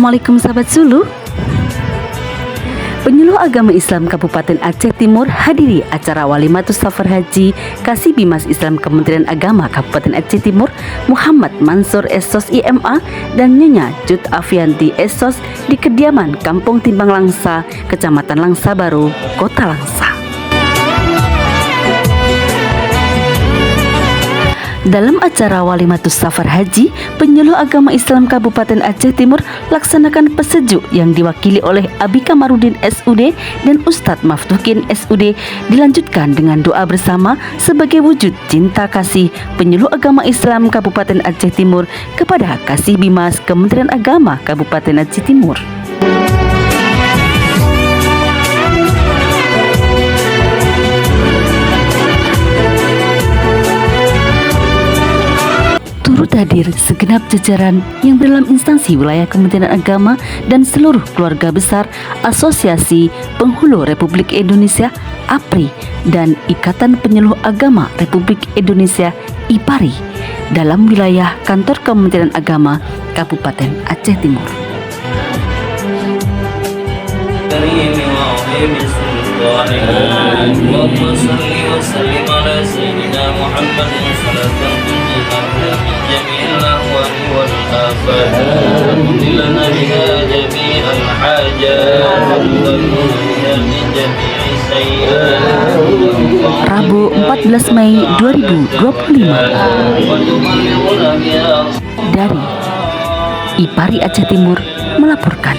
Assalamualaikum sahabat Sulu. Penyuluh Agama Islam Kabupaten Aceh Timur hadiri acara Walimatus Safar Haji Kasih Bimas Islam Kementerian Agama Kabupaten Aceh Timur Muhammad Mansur Esos IMA dan Nyonya Jut Afianti Esos di kediaman Kampung Timbang Langsa, Kecamatan Langsa Baru, Kota Langsa. Dalam acara Walimatus Safar Haji, penyuluh agama Islam Kabupaten Aceh Timur laksanakan pesejuk yang diwakili oleh Abi Kamarudin SUD dan Ustadz Maftukin SUD dilanjutkan dengan doa bersama sebagai wujud cinta kasih penyuluh agama Islam Kabupaten Aceh Timur kepada Kasih Bimas Kementerian Agama Kabupaten Aceh Timur. Turut hadir segenap jajaran yang dalam instansi wilayah Kementerian Agama dan seluruh keluarga besar Asosiasi Penghulu Republik Indonesia APRI dan Ikatan Penyuluh Agama Republik Indonesia IPARI dalam wilayah kantor Kementerian Agama Kabupaten Aceh Timur. Allahumma salli wa sallim ala sayyidina Muhammadin salatan tunjina min jami'il ahwali wal afat lana biha jami'al hajat wa biha min jami'i sayyi'at. Rabu 14 Mei 2025 dari IPARI Aceh Timur melaporkan.